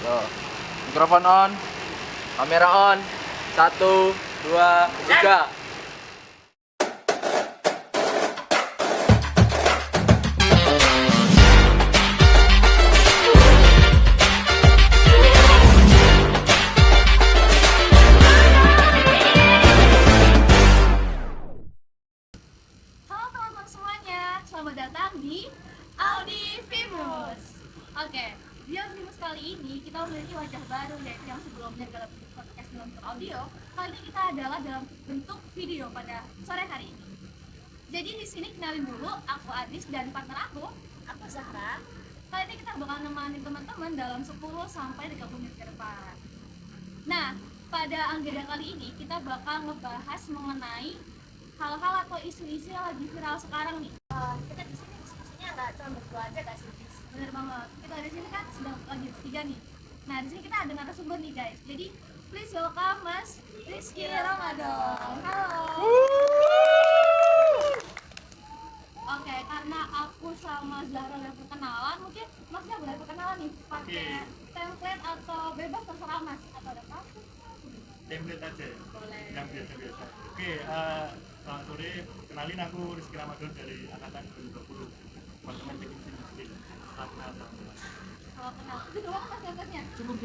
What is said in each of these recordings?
Tuh. Mikrofon on. Kamera on. 1, 2, 3. Halo teman-teman semuanya, selamat datang di Audi Famous. Oke, di Audi Famous kali ini kita memiliki wajah baru yaitu yang sebelumnya dalam podcast dalam bentuk audio. Kali ini kita adalah dalam bentuk video pada sore hari ini. Jadi di sini kenalin dulu, aku Adis dan partner aku Zahra. Kali ini kita bakal nemenin teman-teman dalam 10 sampai 30 menit ke depan. Nah, pada agenda kali ini kita bakal ngebahas mengenai hal-hal atau isu-isu yang lagi viral sekarang nih. Kita di sini diskusinya nggak cuma berdua aja gak sih? Bener banget. Kita di sini kan sedang lagi bertiga nih. Nah, di sini kita ada narasumber nih, guys. Jadi, please welcome Mas Rizky Ramadan. Halo. Oke, karena aku sama Zahra udah perkenalan, mungkin Masnya boleh perkenalan nih pakai template atau bebas terserah Mas atau ada apa? Template aja ya? Boleh. Yang biasa-biasa. Oke, selamat sore, kenalin aku Rizky Ramadan dari Angkatan 2020 Departemen Teknik Industri. Salam kenal. Kalau kenal, itu doang Mas template-nya? Cukup.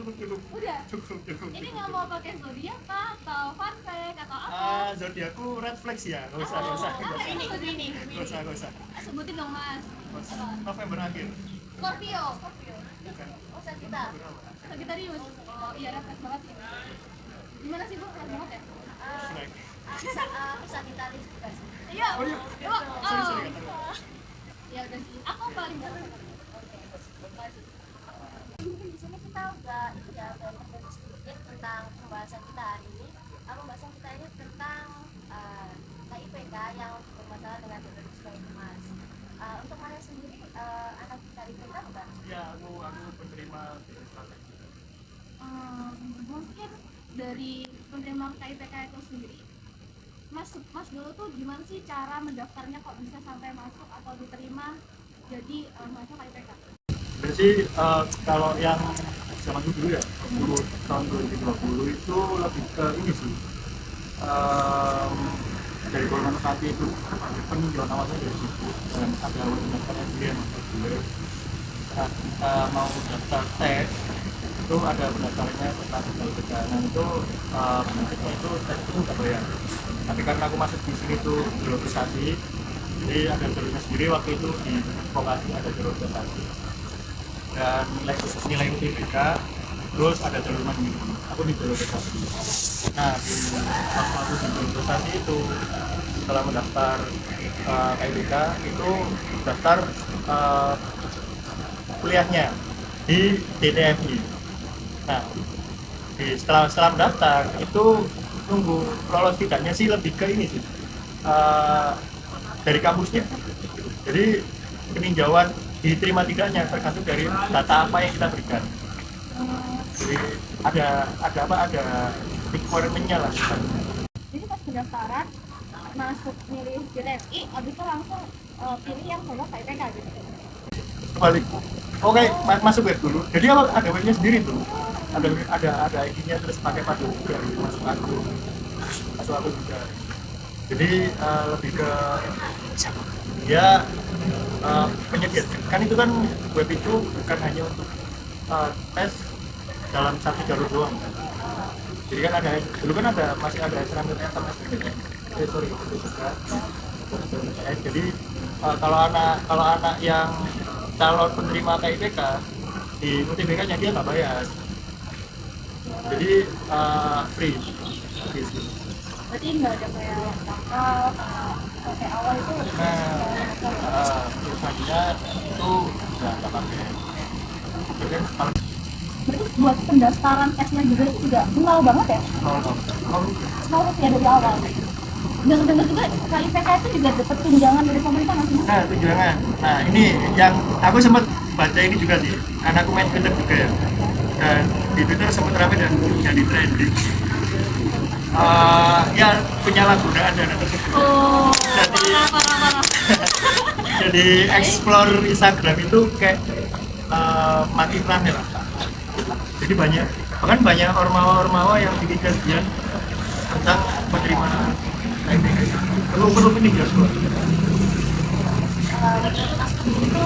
Udah? Cukup. Ini nggak mau pakai zodiak kah? Atau fun fact atau apa? Zodiakku red flags ya, nggak usah. Ini. Nggak usah. Sebutin dong Mas. November akhir. Scorpio. Bukan. Oh, kita Sagittarius. Oh iya, refleks banget sih. Gimana sih Bu? Keren banget ya? Snack. Sagitarius juga sih. Iya. Oh iya. Sorry, kata. Ya udah sih. Aku paling ganteng. Mungkin di sini kita udah introduce sedikit tentang pembahasan kita hari ini. Pembahasan kita ini tentang KIPK yang bermasalah dengan terorisme itu, Mas. Untuk Mas sendiri, anak KIPK bukan? Ya, aku penerima strategi. Mungkin dari penerima KIPK itu sendiri, Mas dulu tuh gimana sih cara mendaftarnya kok bisa sampai masuk atau diterima jadi masuk KIPK? Jadi sih kalau yang zaman dulu ya, dulu tahun 2020 itu lebih ke ini sih, dari golongan UKT itu peninjauan awalnya dari situ dan ada pendaftaran sendiri yang gue saat kita mau daftar tes itu ada pendaftarannya tentang ketegangan itu prinsipnya itu tes itu nggak bayar, tapi karena aku masuk di sini tuh jalur prestasi, jadi ada jalurnya sendiri. Waktu itu di vokasi ada jalur prestasi dan nilai UTBK, terus ada jalur mandiri. Aku di jalur prestasi. Nah, di waktu aku di jalur prestasi itu setelah mendaftar KIPK itu daftar kuliahnya di DTMI. Nah, setelah mendaftar itu nunggu lolos tidaknya sih lebih ke ini sih, dari kampusnya. Jadi peninjauan diterima tidaknya tergantung dari data apa yang kita berikan. Jadi ada requirement-nya lah. Jadi pas pendaftaran masuk milih JTMI, abis itu langsung pilih yang sama KIPK gitu. Kembali. Oke, masuk web dulu. Jadi ada webnya sendiri tuh. Ada ID-nya, terus pakai password juga masuk aku juga. Jadi lebih ke dia penyedia. Kan itu kan web itu bukan hanya untuk tes dalam satu jalur doang. Jadi kan dulu kan masih ada selanjutnya sama SPM. Sorry itu juga. Jadi kalau anak yang calon penerima KIPK di UTBK-nya dia nggak bayar. Jadi free. Berarti nggak ada kayak tanggal kayak awal itu. Terus selanjutnya itu nggak pakai. Berarti buat pendaftaran tesnya juga itu juga nol banget ya? Nol ya dari awal. Dengar juga KIPK itu juga dapat tunjangan dari pemerintah nggak sih? Nah, tunjangan. Nah, ini yang aku sempat baca ini juga sih. Karena aku main Twitter juga ya. Dan di Twitter sempat ramai dan jadi trending. Ya penyalahgunaan dana tersebut. Oh, Jadi parah. jadi explore Instagram itu kayak mati rame lah. Jadi banyak, bahkan banyak ormawa-ormawa yang bikin kajian tentang penerimaan KIPK. Perlu pendidikan dulu. Menurut aku itu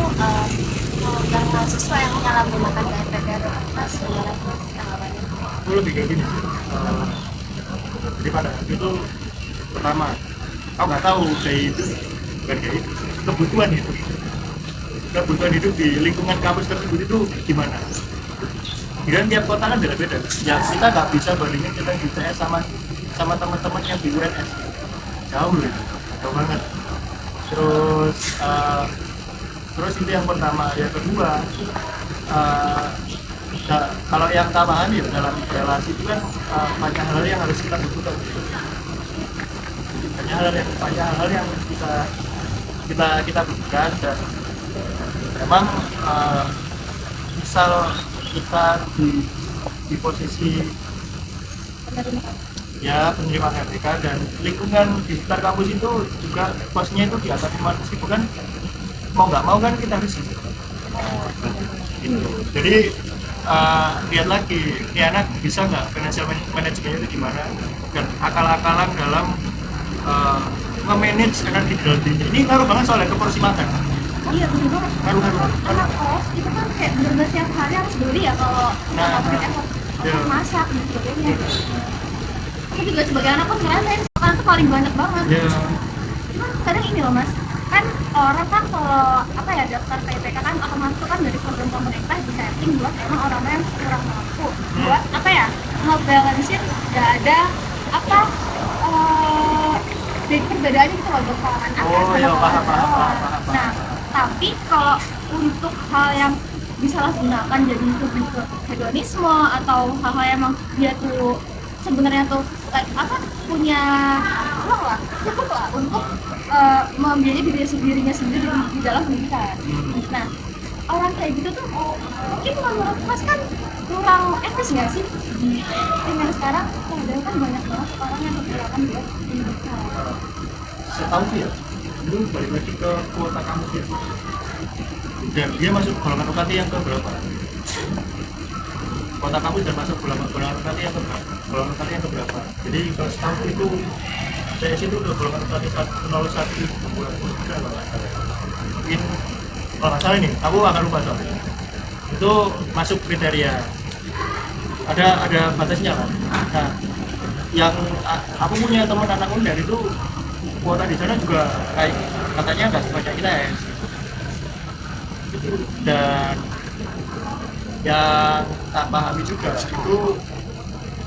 yang mahasiswa yang menyalahgunakan KIPK itu mas gimana itu tanggapannya? Itu lebih kayak gini sih. Jadi pada waktu itu pertama, aku nggak tahu kayak itu bukan kayak itu, kebutuhan hidup di lingkungan kampus tersebut itu gimana? Dan tiap kota kan beda-beda. Ya kita nggak bisa bandingin kita di UTS sama teman-teman yang di UNS. Jauh banget. Terus itu yang pertama. Yang kedua, kalau yang tambahan ya dalam relasi itu kan banyak hal yang harus kita butuhkan. Banyak hal yang kita butuhkan, dan memang misal kita di posisi ya penerima KIPK dan lingkungan di sekitar kampus itu juga posnya itu di atas meskipun kan mau nggak mau kan kita harus gitu. Jadi lihat lagi ini anak bisa nggak financial manajemennya itu gimana, dan akal-akalan dalam memanage energi dalam dirinya. Ini ngaruh banget soalnya ke porsi makan. Iya betul banget. Anak kos itu kan kayak bener-bener tiap hari harus beli ya kalau pakai effort masak dan sebagainya. Aku juga sebagai anak kos ngerasain makanan tuh paling banyak banget. Cuman kadang ini loh mas, kan orang kan kalau apa ya daftar KIPK kan otomatis kan dari program pemerintah di setting buat emang orang-orang yang kurang mampu buat apa ya ngebalancein nggak ada apa perbedaannya gitu loh buat kalangan atas sama kalangan bawah. Nah tapi kalau untuk hal yang disalahgunakan jadi lebih ke hedonisme atau hal-hal yang emang dia tuh sebenarnya tuh apa punya uang lah cukup lah untuk membiayai dirinya sendiri di dalam pendidikan. Nah orang kayak gitu tuh mungkin menurut mas kan kurang etis nggak sih di yang sekarang? Padahal kan banyak banget orang yang kekurangan buat pendidikan. Setahu sih ya, itu balik lagi ke kuota kampus ya. Dan dia masuk golongan UKT yang ke berapa? Kota kampus dan masuk golongan UKT yang ke berapa? Golongan UKT yang ke berapa? Jadi kalau setahu itu saya itu udah golongan UKT 101 bulan mungkin kalau nggak salah ini, aku akan lupa soalnya. Itu masuk kriteria. Ada batasnya kan. Nah, yang aku punya teman anak undang itu kuota di sana juga kayak katanya nggak sebanyak kita ya. Dan yang tak pahami juga itu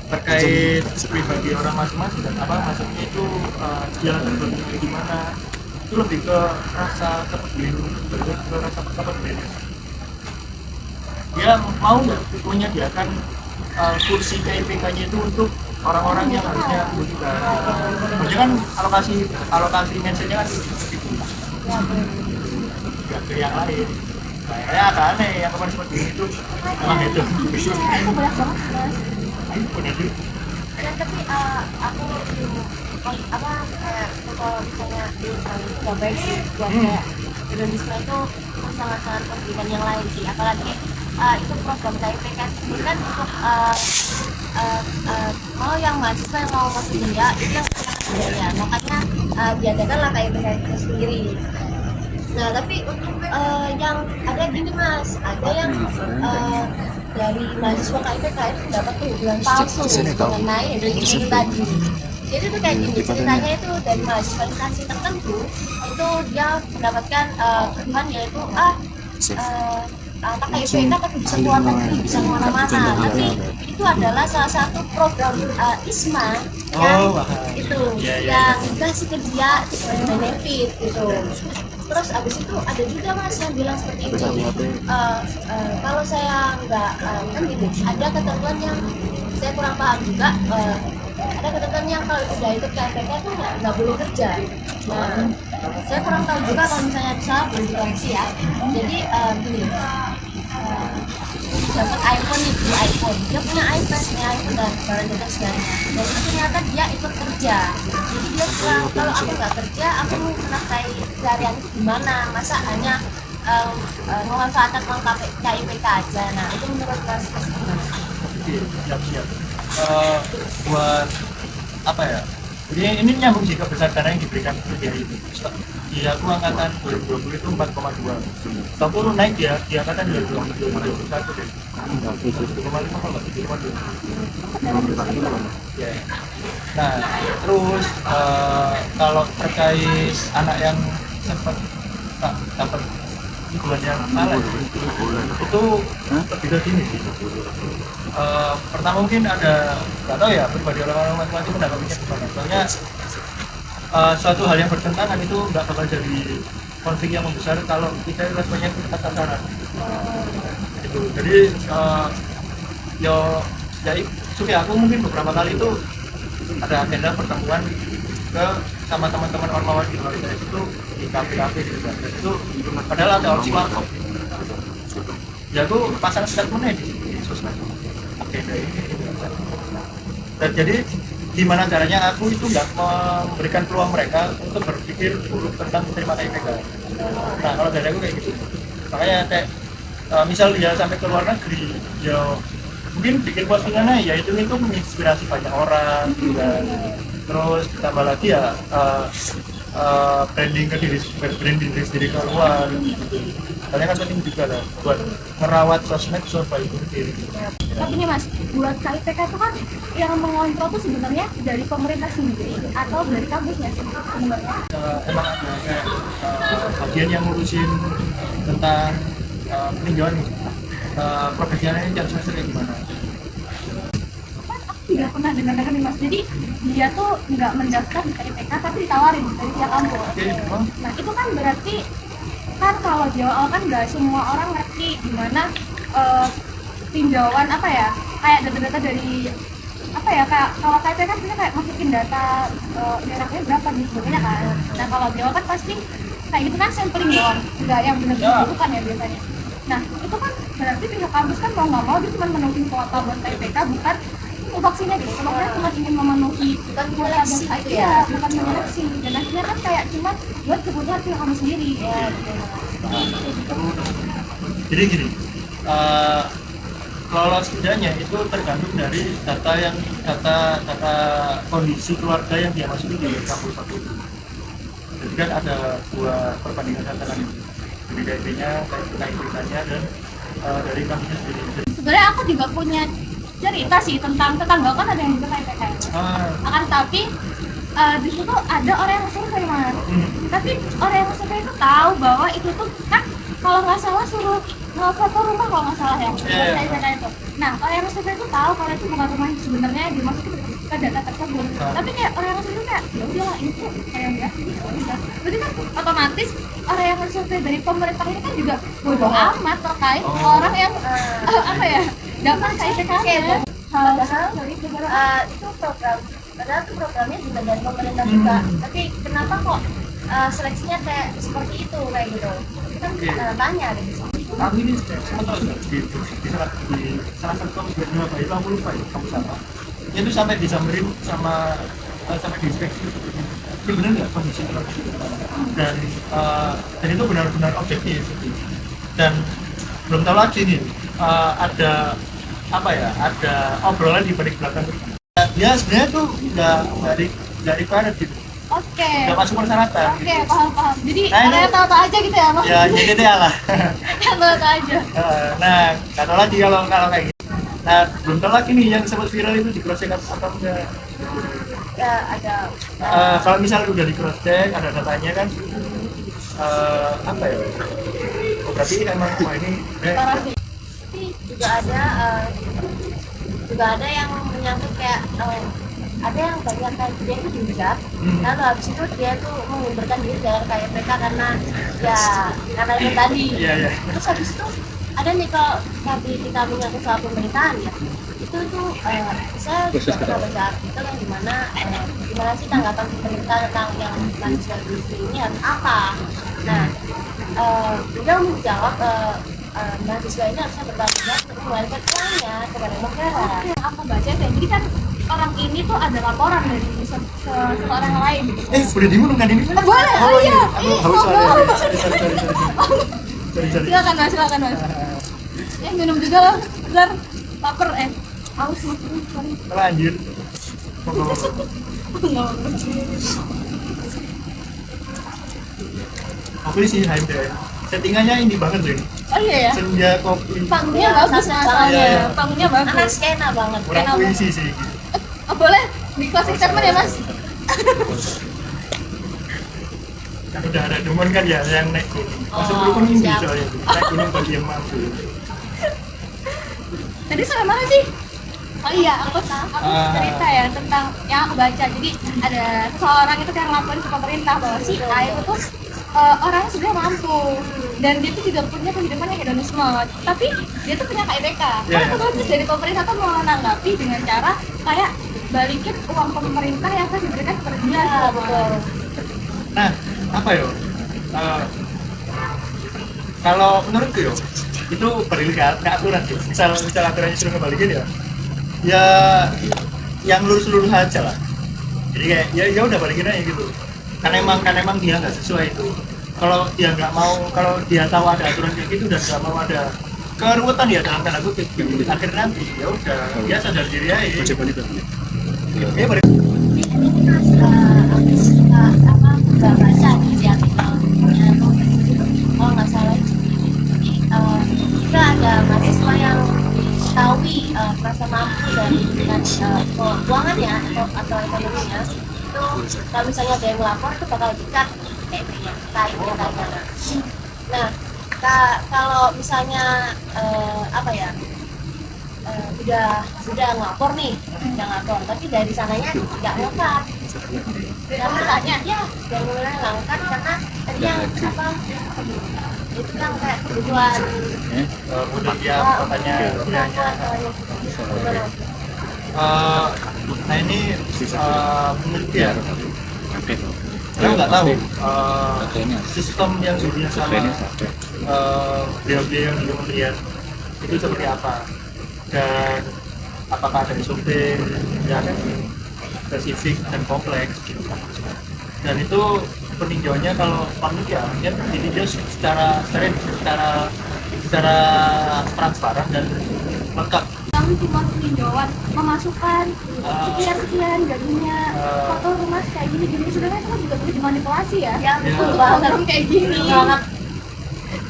terkait pribadi orang masing-masing dan apa maksudnya itu jalan terbagi gimana, itu lebih ke rasa kepedulian, ke rasa kepedulian. Dia mau nggak menyediakan kursi KIPK-nya itu untuk orang-orang yang harusnya butuhkan. Maksudnya kan alokasi mentionnya kan seperti itu. Nggak ke yang lain. Kayaknya agak aneh yang kemarin seperti itu. Emang itu. Itu banyak banget mas. Benar sih. Dan tapi aku apa kayak kalau misalnya di itu nggak baik sih buat kayak hedonisme itu sangat-sangat pendidikan yang lain sih, apalagi itu program KIPK sendiri kan untuk mau yang mahasiswa yang mau masuk kuliah itu yang biaya, makanya diadakanlah KIPK itu sendiri. Nah tapi untuk yang ada gini mas, ada yang dari mahasiswa KIPK itu dapat tujuan palsu mengenai hedonisme itu tadi. Jadi itu kayak gini ceritanya, itu dari mahasiswa instansi tertentu itu dia mendapatkan tujuan yaitu KIPK tapi bisa keluar negeri, bisa kemana-mana. Tapi itu adalah salah satu program ISMA yang yang dikasih ke dia sebagai benefit gitu. Terus abis itu ada juga mas yang bilang seperti itu. Kalau saya nggak kan gitu, ada ketentuan yang saya kurang paham juga. Ada ketentuan yang kalau udah ikut KIPK itu nggak boleh kerja. Nah, saya kurang tahu juga kalau misalnya bisa boleh dikoreksi ya. Jadi gini, dapat iPhone nih, beli iPhone, dia punya iPad, dan barang-barang segala. Dan itu ternyata dia ikut kerja. Jadi dia bilang kalau aku nggak kerja, aku menafkahi seharian itu gimana? Masa hanya memanfaatkan uang KIPK aja. Nah itu menurut mas gimana? oke, siap-siap. Buat apa ya? Ini nyambung sih ke besar dana yang diberikan untuk dia ini. Di aku angkatan 2020 itu 4,2. Tapi lu naik ya di angkatan 2021 deh. 1,5 kalau nggak 7,2. Ya. Nah, terus kalau terkait anak yang sempat dapat tujuan yang salah itu lebih ke gini sih. Pertama mungkin ada, nggak tahu ya, pribadi orang-orang masing-masing pendapatnya gimana. Soalnya suatu hal yang bertentangan itu nggak bakal jadi konflik yang membesar kalau kita responnya ke tepat sasaran. Itu. Jadi jadi aku mungkin beberapa kali itu ada agenda pertemuan ke sama teman-teman ormawa di luar itu di kafe-kafe di luar itu, padahal ada opsi waktu. Ya aku pasang statementnya di sosmed. Agenda ini. Dan jadi gimana caranya aku itu nggak memberikan peluang mereka untuk berpikir buruk tentang terima IPK. Nah kalau dari aku kayak gitu, makanya kayak misal dia sampai ke luar negeri, ya mungkin bikin postingannya ya itu menginspirasi banyak orang juga. Terus ditambah lagi ya branding diri sendiri keluar gitu. Karena kan penting juga lah buat merawat sosmed supaya itu diri. Tapi nih Mas, buat KIPK itu kan yang mengontrol tuh sebenarnya dari pemerintah sendiri atau dari kampusnya sebenarnya? Emang ada kayak bagian yang ngurusin tentang peninjauan profesionalnya jam semester kayak gimana? Tidak pernah dengar-dengar nih Mas, jadi dia tuh nggak mendaftar di KIPK tapi ditawarin dari pihak kampus. Nah itu kan berarti kan kalau di awal kan nggak semua orang ngerti gimana tinjauan apa ya, kayak data-data dari apa ya, kayak kalau KIPK kan kita kayak masukin data daerahnya berapa nih sebagainya kan. Nah kalau di awal kan pasti kayak gitu kan sampling doang, nggak yang benar-benar bukan ya biasanya. Nah itu kan berarti pihak kampus kan mau nggak mau dia cuma menuhin kuota buat KIPK, bukan vaksinnya gitu. Sebenarnya cuma ingin memenuhi bukan menyeleksi gitu ya. Bukan menyeleksi. Dan akhirnya kan kayak cuma buat kebutuhan pihak kamu sendiri. Ya. Jadi gini, lolos tidaknya itu tergantung dari data kondisi keluarga yang dia masuki di kampus waktu itu. Jadi kan ada dua perbandingan data kan, dari DIP-nya, KIPK-nya dan dari kampusnya sendiri. Sebenarnya aku juga punya cerita sih tentang tetangga kan ada yang juga KIPK. Akan tapi di situ ada orang yang survei Mas. Tapi orang yang survei itu tahu bahwa itu tuh kan kalau nggak salah suruh foto rumah kalau nggak salah ya. KIPK itu. Nah orang yang survei itu tahu kalau itu bukan rumah sebenarnya dimasukin ke data tersebut. Tapi kayak orang yang survei kayak ya udahlah ini tuh kayak biasa gitu. Jadi kan otomatis orang yang survei dari pemerintah ini kan juga bodoh amat terkait orang yang apa ya dapat KIPK-nya. Padahal itu programnya juga dari pemerintah juga. Tapi kenapa kok seleksinya kayak seperti itu kayak gitu? Kan tanya gitu. Aku ini sempat di salah satu kampus di Surabaya itu aku lupa ya kampus apa. Itu sampai disamperin sampai diinspeksi. Ini benar nggak kondisi dan itu benar-benar objektif. Dan belum tahu lagi nih ada apa ya, ada obrolan di balik belakang. Dia sebenarnya tuh nggak required gitu. Oke. Nggak masuk persyaratan. Oke, paham. Jadi Nah, orang yang tahu-tahu aja gitu ya, Mas? Ya, jadi dia lah. Yang tahu-tahu aja. Nah, nggak tahu lagi kalau kayak gitu. Nah, belum tahu lagi nih yang sempat viral itu di cross check atau enggak. Ya ada. Kalau misalnya udah di cross check, ada datanya kan, apa ya? Oh, berarti emang wah ini. Tapi juga ada yang menyangkut kayak ada yang banyak kayak dia itu dihujat, lalu habis itu dia tuh mengundurkan diri dari KIPK karena itu tadi. Iya. Terus habis itu ada nih kalau tadi kita menyangkut soal pemerintahan ya, itu tuh saya juga pernah baca artikel yang dimana gimana sih tanggapan pemerintah tentang yang mahasiswa ini harus apa. Nah beliau menjawab mahasiswa ini harusnya bertanggung jawab untuk mengembalikan uangnya kepada negara. Yang aku baca ya, jadi kan orang ini tuh ada laporan dari seorang lain. Boleh diminum kan ini? Boleh, oh iya. Sorry. Silakan Mas. Minum juga loh, bentar. Lapar Aus maksudnya sorry. Lanjut. Kopi sih HMD. Settingannya ini banget deh. Oh iya ya. Senja kopi. Panggungnya Iya, bagus sunset masalahnya. banget. Iya. Panggungnya Anak bagus. skena banget. Kurang Kenapa? puisi sih. Oh, boleh di closing statement ya mas? Kan udah ada demen kan ya yang naik gunung. Masuk Oh, rukun ini siap. soalnya. Naik gunung bagi yang mampu. Tadi sampai mana sih? Oh iya, aku cerita ya tentang yang aku baca. Jadi ada seseorang itu yang ngelaporin ke pemerintah bahwa si A itu tuh orang sebenarnya mampu dan dia tuh juga punya kehidupan yang hedonisme. Tapi dia tuh punya KIPK. Iya, Kan iya. otomatis dari pemerintah tuh menanggapi dengan cara kayak balikin uang pemerintah yang akan diberikan kepada dia. Iya, betul. Nah, apa yo? Kalau menurutku yo, itu balik ke aturan sih. Misal aturannya suruh kembaliin ya, ya yang lurus-lurus aja lah. Jadi kayak ya udah balikin aja gitu. Kan emang dia nggak sesuai itu. Kalau dia nggak mau, kalau dia tahu ada aturan kayak gitu dan nggak mau ada keruwetan ya dalam tanda kutip, akhir nanti ya udah dia sadar diri aja. Oke, balik. Ini mas, aku suka apa nggak baca di artikelnya tuh kalau nggak salah itu jadi juga ada mahasiswa yang diketahui merasa mampu dari dengan keuangan ya atau ekonominya itu kalau misalnya ada yang melapor itu bakal dikat KIP-nya kayaknya. Nah kalau misalnya apa ya udah ngelapor nih, tapi dari sananya nggak ngangkat. Karena tanya ya, dari mulai ngangkat karena tadi yang apa itu yang kayak kebutuhan Udah dia katanya dianya. gimana? Nah ini menurut dia, saya nggak tahu sistem yang dibina sama beliau-beliau yang di kementerian itu seperti apa dan apakah ada SOP yang spesifik dan kompleks dan itu peninjauannya kalau pamit ya ditinjau secara transparan dan lengkap. Kami cuma peninjauan memasukkan sekian gajinya foto rumah kayak gini sebenarnya itu kan juga bisa dimanipulasi ya. Ya betul Untuk banget. program kayak gini. Banget.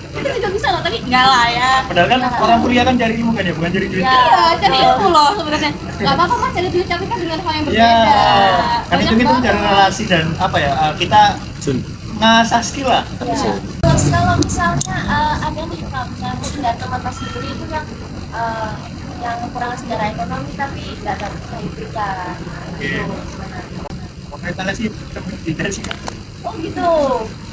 Itu juga bisa loh, tapi enggak lah ya. Padahal kan orang kuliah kan cari ilmu kan ya, bukan cari duit. Ya. Iya, cari ilmu loh sebenarnya. Enggak apa-apa mas cari duit tapi kan dengan hal yang berbeda. Iya, kan itu Banyak kita banget. mencari relasi dan apa ya, kita ngasah skill lah. Ya. Terus kalau misalnya ada nih kalau misalnya mungkin dari teman mas sendiri itu yang kurang secara ekonomi tapi nggak dapat KIPK. Oke. Makanya sih tidak sih. Oh gitu.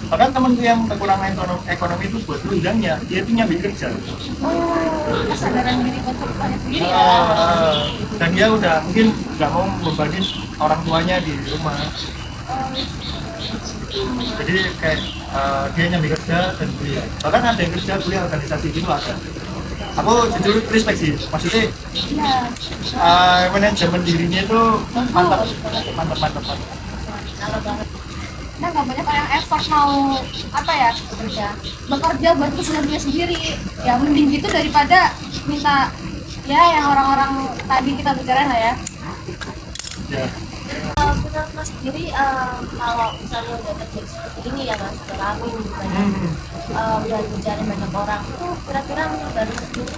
Bahkan temanku yang kekurangan ekonomi itu buat tunjangnya, dia itu nyambi kerja. Oh, kesadaran diri konsumennya sendiri ya. Dan dia udah mungkin nggak mau membebanin orang tuanya di rumah. Jadi kayak dia nyambi kerja dan kuliah. Bahkan ada yang kerja kuliah organisasi gitu ada. Aku jujur respect sih, maksudnya manajemen dirinya itu mantap. Kalau banget Nah, nggak banyak orang effort mau apa ya bekerja buat kesenangannya sendiri. Ya mending gitu daripada minta ya yang orang-orang tadi kita bicara lah ya. Ya. menurut mas sendiri kalau misalnya udah terjadi seperti ini ya mas udah rame banyak udah dicari banyak orang itu kira-kira menurut dari mas sendiri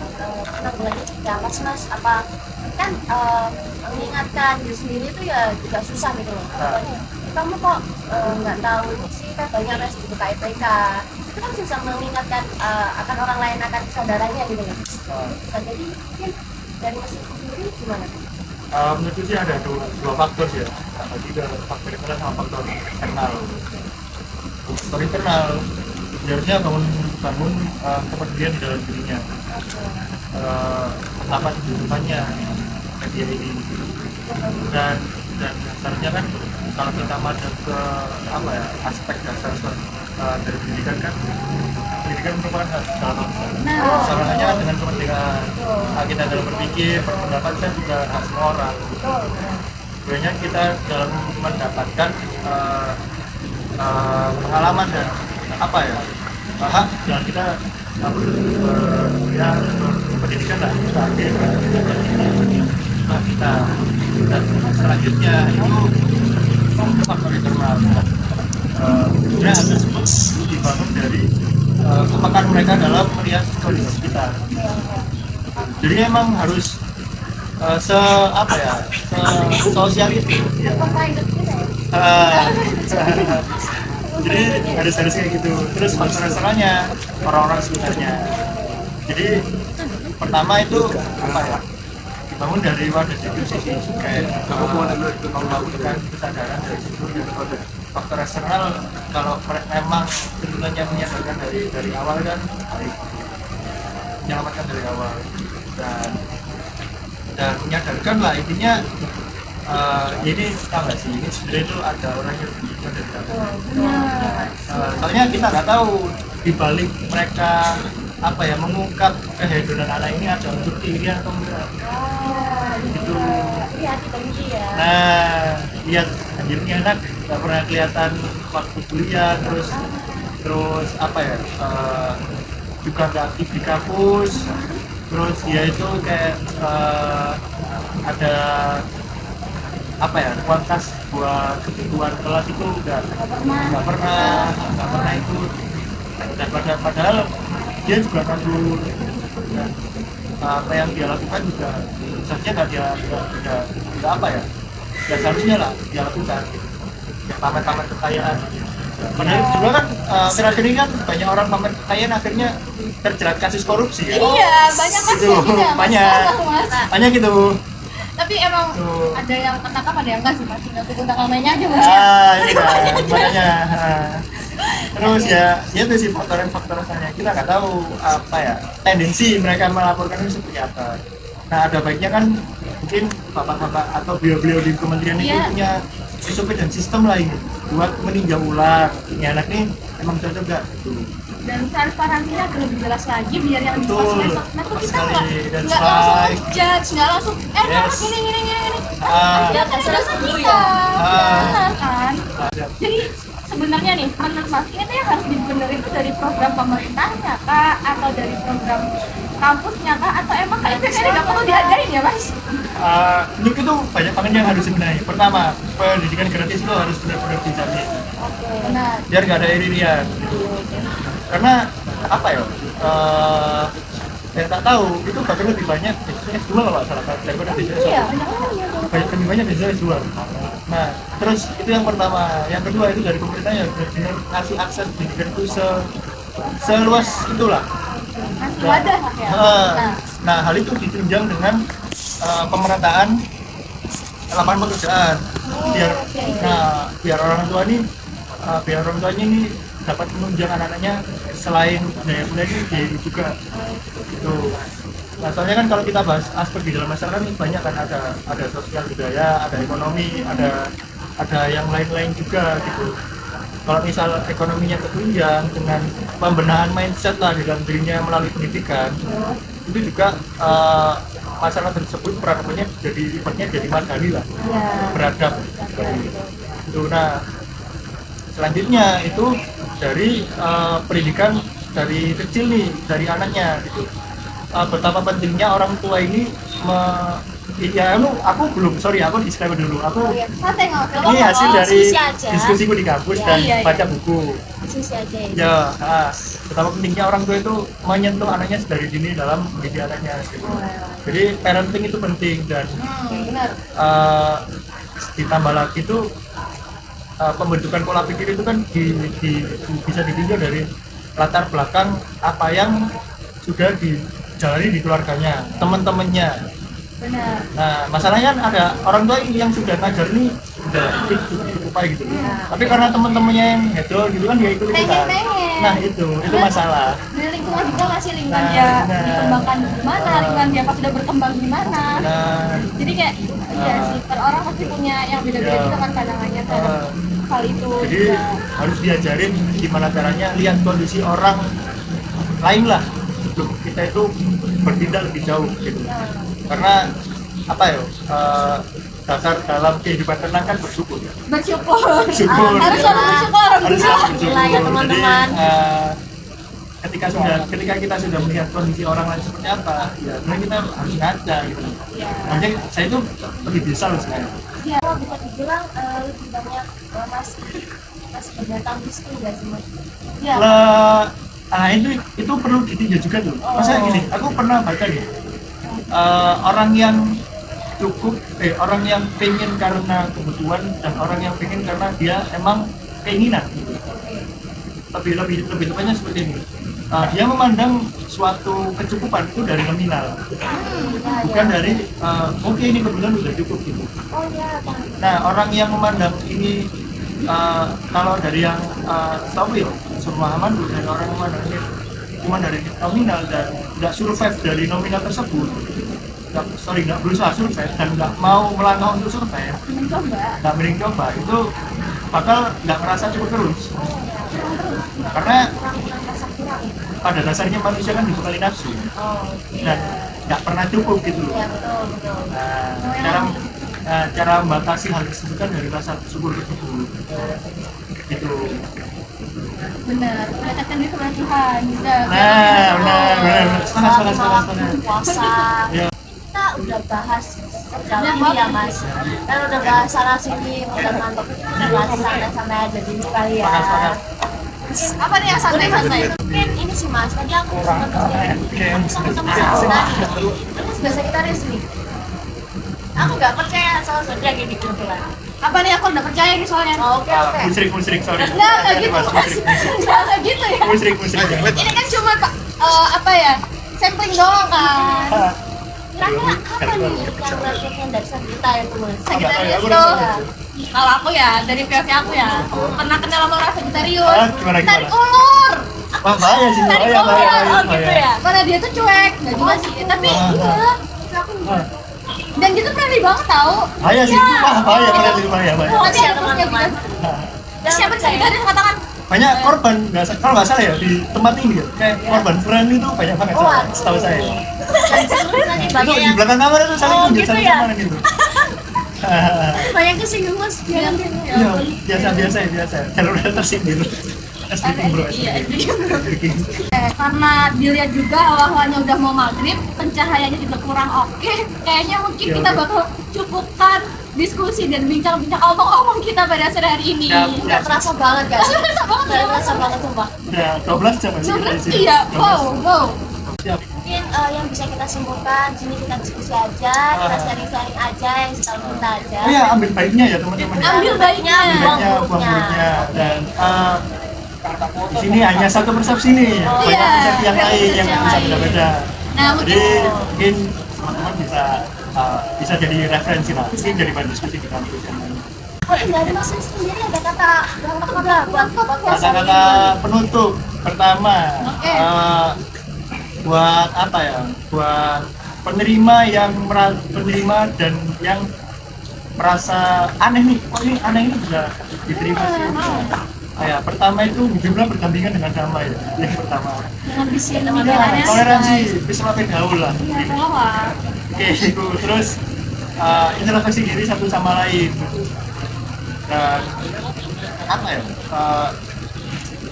penanggulannya seperti apa sih mas apa kan mengingatkan diri sendiri itu ya juga susah gitu loh contohnya kamu kok nggak tahu sih kan banyak mas gitu KIPK itu kan susah mengingatkan akan orang lain akan kesadarannya gitu loh susah jadi mungkin dari mas sendiri gimana? Menurutku sih ada dua faktor sih ya, tiga faktor internal sama faktor eksternal. Faktor internal sebenarnya bangun kepedulian di dalam dirinya, apa kehidupannya media ini, dan seharusnya kan kalau kita masuk ke apa ya aspek dasar dari pendidikan kan pendidikan merupakan hak segala bangsa. Salahnya kan dengan kemerdekaan hak kita dalam berpikir, berpendapat kan juga hak semua orang. Sebenarnya kita dalam mendapatkan pengalaman dan apa ya hak dan kita berpendidikan lah kita ambil kita. Dan selanjutnya itu faktor internal. Sebenarnya hal tersebut dibangun dari kepekaan mereka dalam melihat kondisi sekitar. Jadi emang harus apa ya, sosial itu ya. Jadi harus kayak gitu. Terus faktor eksternalnya orang-orang sekitarnya. Jadi pertama itu apa ya, dibangun dari wadah sisi kayak membangunkan kesadaran dari situ. Dan faktor eksternal kalau memang tuntutannya menyadarkan dari awal kan baik, menyelamatkan dari awal dan menyadarkan lah intinya. Ini tahu nggak sih, ini sebenarnya itu ada orang yang menderita. Soalnya kita nggak tahu di balik mereka apa ya mengungkap kehedonan anak ini ada unsur iri atau enggak. Gitu. Hati benci ya. Nah, lihat anjirnya anak nggak pernah kelihatan waktu kuliah, terus apa ya, juga nggak aktif di kampus, terus dia itu kayak ada apa ya, uang kas buat kebutuhan kelas itu nggak pernah ikut. Dan padahal dia juga nganggur. Dan apa yang dia lakukan juga seharusnya nggak apa ya, nggak seharusnya lah dia lakukan pamer kekayaan. Padahal juga kan terakhir ini kan banyak orang pamer kekayaan akhirnya terjerat kasus korupsi ya. Iya, banyak mas Itu, gitu ya, Mas. Mas. banyak gitu. Tapi emang Tuh. ada yang ketangkap, ada yang enggak sih mas. Tinggal tunggu tanggalnya aja mas. Ini kan makanya. Terus ya itu sih faktor asalnya, kita nggak tahu apa ya tendensi mereka melaporkan itu seperti apa. Nah ada baiknya kan mungkin bapak-bapak atau beliau-beliau di kementerian itu punya SOP dan sistem lain buat meninjau ulang ini anak nih emang cocok nggak gitu. Dan transparansinya agar lebih jelas lagi biar yang di Betul, sosmed tuh kita sekali. Dan nggak langsung like. judge, nggak langsung Yes. gini. Dia kan sudah sembuh ya. Benar kan? Ada. Jadi sebenarnya nih menurut mas ini tuh yang harus dibenerin itu dari program pemerintahnya kak, atau dari program kampusnya kak, atau emang kayak ini nggak perlu diadain ya mas? Menurut itu banyak banget yang harus dibenahi. Pertama, pendidikan gratis itu harus benar-benar dijamin Benar. biar nggak ada irian. Karena apa ya? Saya tak tahu itu bahkan lebih banyak S2 kalau nggak salah daripada S1. Iya. Lebih banyak S2. Nah, terus itu yang pertama. Yang kedua itu dari pemerintah yang benar-benar ngasih akses pendidikan itu seluas itulah. Masih wadah ya. Nah, hal itu ditunjang dengan pemerataan lapangan pekerjaan. Biar orang tuanya ini dapat menunjang anak-anaknya selain daya kuliah ini biaya hidup juga gitu. Nah soalnya kan kalau kita bahas aspek di dalam masyarakat ini banyak kan, ada sosial budaya, ada ekonomi, ada yang lain-lain juga gitu. Kalau misal ekonominya ketunjang dengan pembenahan mindset lah di dalam dirinya melalui pendidikan, itu juga masalah tersebut peradabannya jadi madani lah, beradab gitu. Nah selanjutnya itu dari pendidikan dari kecil nih, dari anaknya gitu. Betapa pentingnya orang tua ini aku disclaimer dulu, Santai nggak? ini hasil dari diskusi aja. diskusiku di kampus dan baca buku Susi aja ya. ya. Betapa pentingnya orang tua itu menyentuh anaknya dari dini dalam mendidik anaknya gitu. Jadi parenting itu penting dan Benar. ditambah lagi itu pembentukan pola pikir itu kan bisa ditinjau dari latar belakang apa yang sudah dijalani di keluarganya, teman-temannya. Benar. Nah masalahnya kan ada orang tua yang sudah ngajar nih udah cukup apa gitu. Tapi karena teman-temannya yang hedon gitu kan dia ikut ikutan. Pengen. Nah itu masalah. Di lingkungan juga ngasih lingkungan Nah, dia benar. dikembangkan gimana, lingkungan dia pas sudah berkembang gimana. Nah Jadi kayak iya sih, per orang pasti punya yang beda-beda Ya. juga kan pandangannya terhadap hal itu. jadi juga. harus diajarin gimana caranya lihat kondisi orang lain lah sebelum kita itu bertindak lebih jauh gitu. Karena apa ya, dasar dalam kehidupan tenang kan bersyukur. Bersyukur. Syukur. Harus selalu bersyukur. Harus selalu bersyukur. Alhamdulillah ya, teman-teman. Jadi, ketika kita sudah melihat kondisi orang lain seperti apa, ya sebenarnya kita harus ngaca gitu. Makanya saya itu lebih bisa loh sebenarnya. Ya, bisa dibilang lebih banyak masih berdatang di situ nggak sih mas? Ya. Nah itu perlu ditinjau juga tuh. Masa gini, aku pernah baca nih orang yang orang yang pengen karena kebutuhan dan orang yang pengen karena dia emang keinginan gitu. Lebih tepatnya seperti ini. Dia memandang suatu kecukupan itu dari nominal, bukan dari oke ini kebetulan sudah cukup gitu. Oh ya, Bang. Nah orang yang memandang ini kalau dari yang setahu ya pemahaman dari orang yang memandang ini cuma dari nominal dan nggak survive dari nominal tersebut, nggak berusaha survive dan nggak mau melangkah untuk survive, nggak mending coba, itu bakal nggak merasa cukup terus. Karena pada dasarnya manusia kan dibekali nafsu dan nggak pernah cukup gitu loh. Ya betul. Cara membatasi hal tersebut kan dari rasa syukur tersebut gitu. Benar, mendekatkan diri kepada Tuhan juga. Benar. Semangat. Puasa. Ya. Kita udah bahas sejauh ini ya mas. Dan udah bahas sana sini, udah mantap. Bahas santai-santai aja dulu kali ya. Semangat. Apa nih yang santai-santai? Mungkin ini sih mas, tadi aku sama Sasna terus bahasa gitaris nih. Aku nggak percaya sama zodiak ini kebetulan. Apa nih aku udah percaya nih soalnya? Oke. Musrik sorry. Enggak gitu mas. Enggak gitu ya. Musrik. Ini kan cuma apa ya? Sampling doang kan. Kira-kira apa nih yang refleksnya dari kita itu mas? Sagittarius tuh. Kalau aku ya dari POV aku ya pernah kenal sama orang Sagittarius. Gimana? Tarik ulur. Wah bahaya sih, Tarik bahaya. ulur. Oh gitu ya. Karena dia tuh cuek, nggak juga sih. Tapi iya. Dan dia tuh friendly banget tau. Bahaya sih, bahaya. Tapi ya terus kayak gitu. Siapa di Sagittarius katakan? Banyak korban, kalau nggak salah ya di tempat ini ya, kayak korban friend itu banyak banget setahu saya. Tadi Itu banyak di yang belakang kamar itu saling tunjuk gitu satu ya? sama lain gitu. banyak kesinggung mas. Iya, biasa. Kalau udah tersindir. Speaking bro. Karena dilihat juga awal-awalnya udah mau maghrib, pencahayaannya juga kurang oke. Kayaknya mungkin kita bakal cukupkan diskusi dan bincang-bincang omong-omong kita pada sore hari ini. Nggak terasa banget guys. Terasa banget, Nggak terasa banget sumpah. Ya, 12 jam sih kita di sini. Iya, wow. Siap. Mungkin yang bisa kita simpulkan sini kita diskusi aja, kita sharing-sharing aja yang setahu kita aja. Oh ya, ambil baiknya ya teman-teman. Ambil baiknya. Baiknya, buang buruknya. Dan di sini hanya satu persepsi nih, banyak Iya, persepsi yang lain yang bisa beda-beda. Nah, Jadi mungkin teman-teman bisa jadi referensi lah, mungkin jadi bahan diskusi di kampus yang lain. Dari mas sendiri ada kata buat Kata-kata penutup pertama, Oke. buat apa ya? Buat penerima dan yang merasa aneh nih, kok ini aneh ini bisa diterima sih. Ya, pertama itu hiduplah berdampingan dengan damai ya. Yang pertama. dengan visi Dengan Toleransi, bisa maafin gaul lah. Iya, tolong. Oke, itu terus introspeksi diri satu sama lain. Dan apa ya?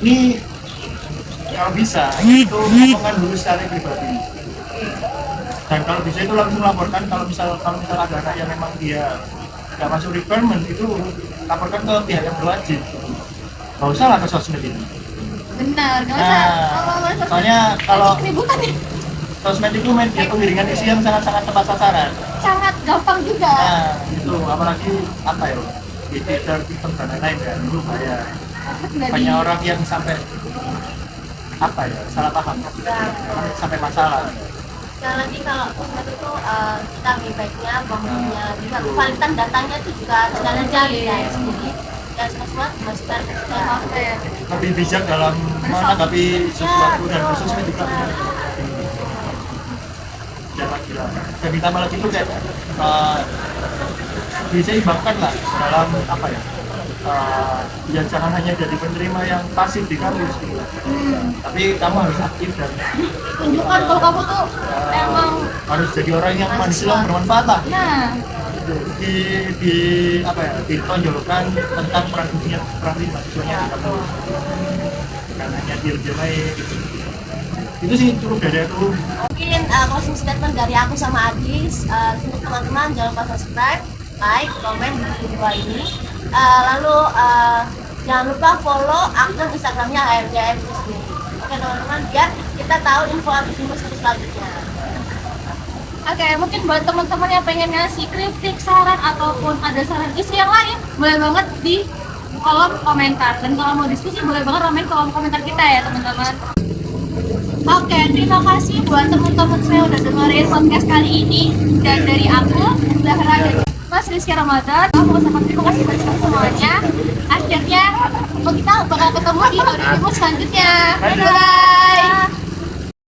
Ini kalau bisa itu omongan dulu secara pribadi. Dan kalau bisa itu langsung laporkan kalau misal ada anak yang memang dia nggak masuk requirement itu laporkan ke pihak yang berwajib. Nggak usah lah ke sosmed ini. Benar, nggak usah. Soalnya kalau keributan ya. sosmed itu media penggiringan isu yang sangat-sangat tepat sasaran. Sangat gampang juga. Nah, itu apalagi apa ya? Di Twitter, dan lain-lain ya, itu banyak orang yang sampai apa ya, salah paham, sampai masalah. Sekali lagi kalau sosmed itu kita lebih baiknya bangunnya juga kevalitan datanya itu juga sekalian cari ya sendiri dan semua dimasukkan ke kita. Lebih bijak dalam menanggapi sesuatu dan sosmed juga jangan gila. Dan ditambah lagi itu kayak bisa imbangkan lah dalam apa ya? Ya jangan hanya jadi penerima yang pasif di kampus gitu. Tapi kamu harus aktif dan Tunjukkan kalau kamu tuh emang harus jadi orang yang manusia bermanfaat lah. nah Di apa ya, ditonjolkan tentang peran mahasiswanya di kampus. Bukan hanya diam-diam aja gitu. Itu sih cukup dari aku. Mungkin closing statement dari aku sama Adis, untuk teman-teman jangan lupa subscribe, like, komen di video ini. Lalu jangan lupa follow akun Instagramnya HMJM itu sendiri. Oke teman-teman, biar kita tahu info Abimus selanjutnya. Oke, mungkin buat teman-teman yang pengen ngasih kritik, saran ataupun ada saran isu yang lain, boleh banget di kolom komentar. Dan kalau mau diskusi boleh banget ramein kolom komentar kita ya teman-teman. Oke, terima kasih buat teman-teman saya udah dengerin podcast kali ini. Dan dari aku, Zahra dan Mas Rizky Ramadan, aku mau ucapkan terima kasih buat semuanya. Akhirnya kita bakal ketemu di audio selanjutnya. Bye-bye.